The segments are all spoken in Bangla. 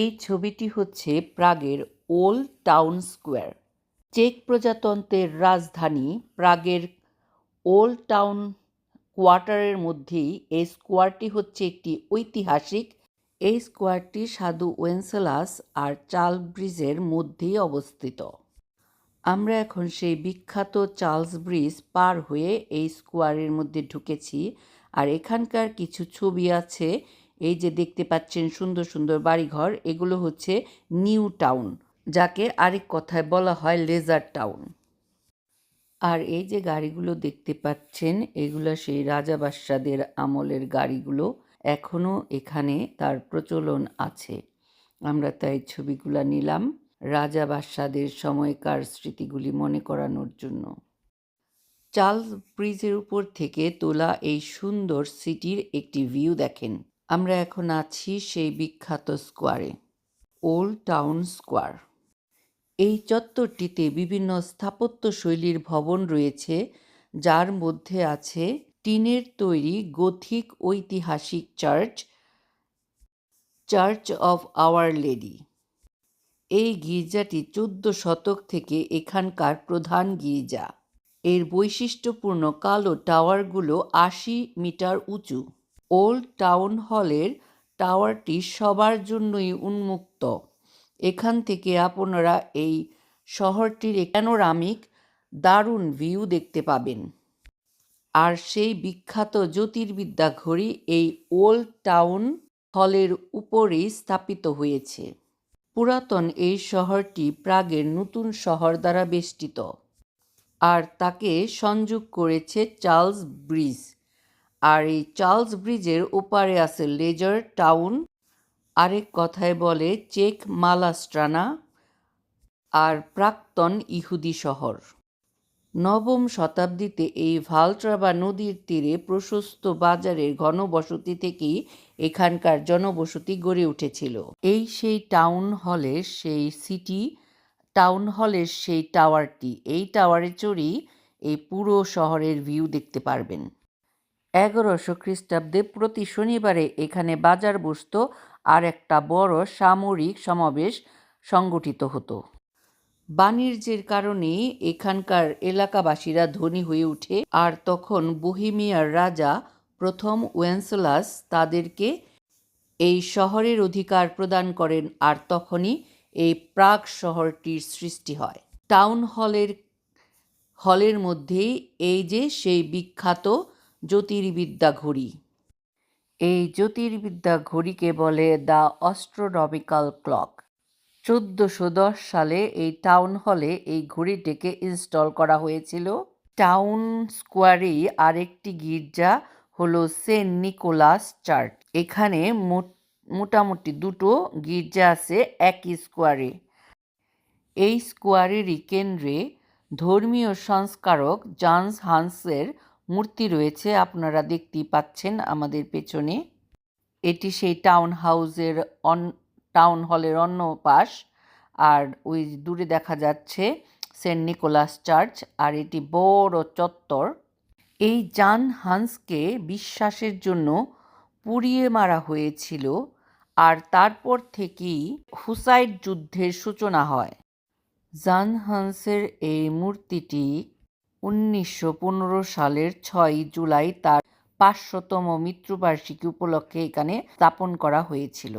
এই ছবিটি হচ্ছে প্রাগের ওল্ড টাউন স্কোয়ার। চেক প্রজাতন্ত্রের রাজধানী প্রাগের ওল্ড টাউন কোয়ার্টারের মধ্যেই এই স্কোয়ারটি হচ্ছে একটি ঐতিহাসিক। এই স্কোয়ারটি সাধু ওয়েন্সেলাস আর চার্লস ব্রিজের মধ্যেই অবস্থিত। আমরা এখন সেই বিখ্যাত চার্লস ব্রিজ পার হয়ে এই স্কোয়ারের মধ্যে ঢুকেছি। আর এখানকার কিছু ছবি আছে, এই যে দেখতে পাচ্ছেন সুন্দর সুন্দর বাড়িঘর, এগুলো হচ্ছে নিউ টাউন, যাকে আরেক কথায় বলা হয় লেজার টাউন। আর এই যে গাড়িগুলো দেখতে পাচ্ছেন, এগুলো সেই রাজা বাদশাদের আমলের গাড়িগুলো, এখনও এখানে তার প্রচলন আছে। আমরা তাই ছবিগুলো নিলাম রাজা বাদশাদের সময়কার স্মৃতিগুলি মনে করানোর জন্য। চার্লস ব্রিজের উপর থেকে তোলা এই সুন্দর সিটির একটি ভিউ দেখেন। আমরা এখন আছি সেই বিখ্যাত স্কোয়ারে, ওল্ড টাউন স্কোয়ার। এই চত্বরটিতে বিভিন্ন স্থাপত্য শৈলীর ভবন রয়েছে, যার মধ্যে আছে টিনের তৈরি গথিক ঐতিহাসিক চার্চ অফ আওয়ার লেডি। এই গির্জাটি 14 শতক থেকে এখানকার প্রধান গির্জা। এর বৈশিষ্ট্যপূর্ণ কালো টাওয়ারগুলো 80 মিটার উঁচু। ওল্ড টাউন হলের টাওয়ারটি সবার জন্যই উন্মুক্ত। এখান থেকে আপনারা এই শহরটির প্যানোরামিক দারুণ ভিউ দেখতে পাবেন। আর সেই বিখ্যাত জ্যোতির্বিদ্যা ঘড়ি এই ওল্ড টাউন হলের উপরেই স্থাপিত হয়েছে। পুরাতন এই শহরটি প্রাগের নতুন শহর দ্বারা বেষ্টিত, আর তাকে সংযোগ করেছে চার্লস ব্রিজ। আর এই চার্লস ব্রিজের ওপারে আছে লেজার টাউন, আরেক কথায় বলে চেক মালাস্ট্রানা, আর প্রাক্তন ইহুদি শহর। নবম শতাব্দীতে এই ভালট্রাভা নদীর তীরে প্রশস্ত বাজারের ঘনবসতি থেকেই এখানকার জনবসতি গড়ে উঠেছিল। এই সেই টাউন হলের সেই টাওয়ারটি, এই টাওয়ারে চড়েই এই পুরো শহরের ভিউ দেখতে পারবেন। 1100 খ্রিস্টাব্দে প্রতি শনিবারে এখানে বাজার বসত আর একটা বড় সামরিক সমাবেশ সংগঠিত হতো। বাণিজ্যের কারণে এখানকার এলাকাবাসীরা ধনী হয়ে ওঠে, আর তখন বোহেমিয়ার রাজা প্রথম ওয়েন্সেলাস তাদেরকে এই শহরের অধিকার প্রদান করেন, আর তখনই এই প্রাগ শহরটির সৃষ্টি হয়। টাউন হলের মধ্যেই এই যে সেই বিখ্যাত জ্যোতির্বিদ্যা ঘড়ি। এই জ্যোতির্বিদ্যা ঘড়িকে বলে দ্য অ্যাস্ট্রোনমিক্যাল ক্লক। 1410 সালে এই টাউন হলে এই ঘড়িটিকে ইনস্টল করা হয়েছিল। টাউন স্কোয়ারেই আরেকটি গির্জা হলো সেন্ট নিকোলাস চার্চ। এখানে মোটামুটি দুটো গির্জা আছে একই স্কোয়ারে। এই স্কোয়ারেরই কেন্দ্রে ধর্মীয় সংস্কারক জান্স হান্সের মূর্তি রয়েছে, আপনারা দেখতেই পাচ্ছেন আমাদের পেছনে। এটি সেই টাউন হলের অন্য পাশ, আর ওই দূরে দেখা যাচ্ছে সেন্ট নিকোলাস চার্চ, আর এটি বড় চত্বর। এই জান হান্সকে বিশ্বাসের জন্য পুড়িয়ে মারা হয়েছিল, আর তারপর থেকেই হুসাইড যুদ্ধের সূচনা হয়। জান হান্সের এই মূর্তিটি 1915 সালের 6 জুলাই তার 500তম মৃত্যুবার্ষিকী উপলক্ষে এখানে স্থাপন করা হয়েছিল।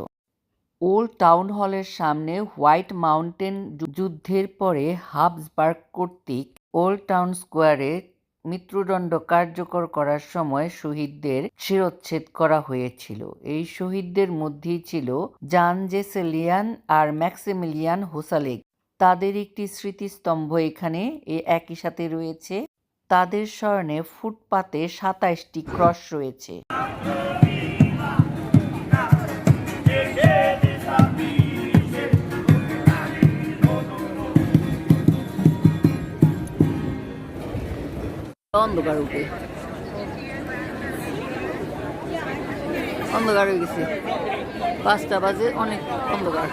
ওল্ড টাউন হলের সামনে হোয়াইট মাউন্টেন যুদ্ধের পরে হাবসবার্গ কর্তৃক ওল্ড টাউন স্কোয়ারে মৃত্যুদণ্ড কার্যকর করার সময় শহীদদের শিরচ্ছেদ করা হয়েছিল। এই শহীদদের মধ্যেই ছিল জান জেসেলিয়ান আর ম্যাক্সিমিলিয়ান হোসালেগ। তাদের একটি স্মৃতিস্তম্ভ এখানে একই সাথে রয়েছে। তাদের স্মরণে ফুটপাতে 27টি ক্রস রয়েছে। অন্ধকার হয়ে গেছে, 5টা বাজে, অনেক অন্ধকার।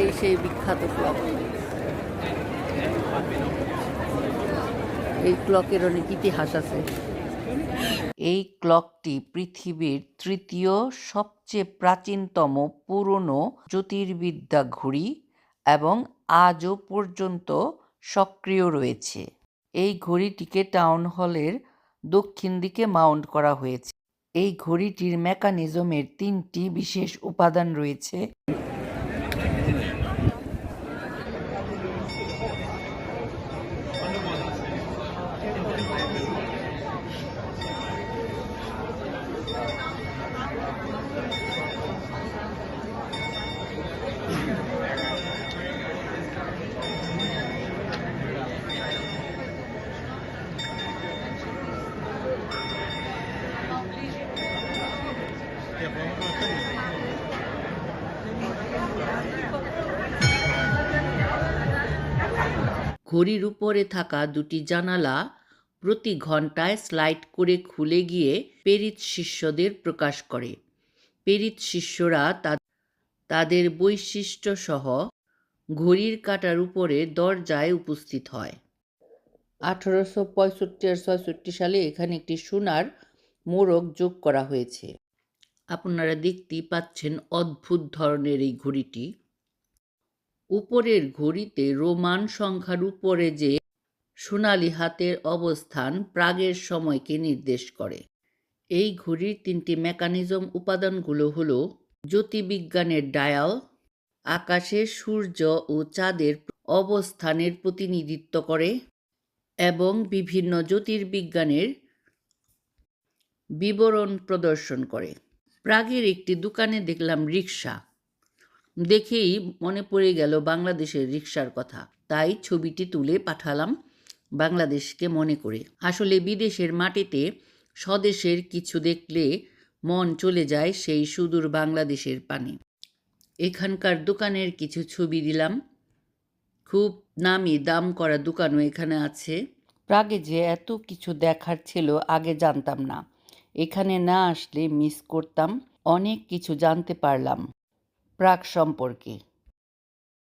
এই সেই বিখ্যাত ক্লক। এই ক্লকের অনেক ইতিহাস আছে। এই ক্লকটি পৃথিবীর তৃতীয় সবচেয়ে প্রাচীনতম পুরনো জ্যোতির্বিদ্যা ঘড়ি এবং আজও পর্যন্ত সক্রিয় রয়েছে। এই ঘড়িটিকে টাউন হলের দক্ষিণ দিকে মাউন্ট করা হয়েছে। এই ঘড়িটির মেকানিজমের 3টি বিশেষ উপাদান রয়েছে। ঘড়ির উপরে থাকা দুটি জানালা প্রতি ঘন্টায় স্লাইড করে খুলে গিয়ে পেরিত শিষ্যদের প্রকাশ করে। পেরিত শিষ্যরা তাদের বৈশিষ্ট্য সহ ঘড়ির কাঁটার উপরে দরজায় উপস্থিত হয়। 1865 আর 66 সালে এখানে একটি সোনার মোড়ক যোগ করা হয়েছে। আপনারা দেখতেই পাচ্ছেন অদ্ভুত ধরনের এই ঘড়িটি। উপরের ঘড়িতে রোমান সংখ্যার উপরে যে সোনালী হাতের অবস্থান প্রাগের সময়কে নির্দেশ করে। এই ঘড়ির 3টি মেকানিজম উপাদানগুলো হলো জ্যোতির্বিজ্ঞানের ডায়াল, আকাশে সূর্য ও চাঁদের অবস্থানের প্রতিনিধিত্ব করে এবং বিভিন্ন জ্যোতির্বিজ্ঞানের বিবরণ প্রদর্শন করে। প্রাগের একটি দোকানে দেখলাম রিকশা। দেখেই মনে পড়ে গেল বাংলাদেশের রিকশার কথা, তাই ছবিটি তুলে পাঠালাম বাংলাদেশকে মনে করে। আসলে বিদেশের মাটিতে স্বদেশের কিছু দেখলে মন চলে যায় সেই সুদূর বাংলাদেশের পানে। এখানকার দোকানের কিছু ছবি দিলাম। খুব নামি দাম করা দোকানও এখানে আছে। প্রাগে যে এত কিছু দেখার ছিল আগে জানতাম না। এখানে না আসলে মিস করতাম। অনেক কিছু জানতে পারলাম প্রাগ সম্পর্কে।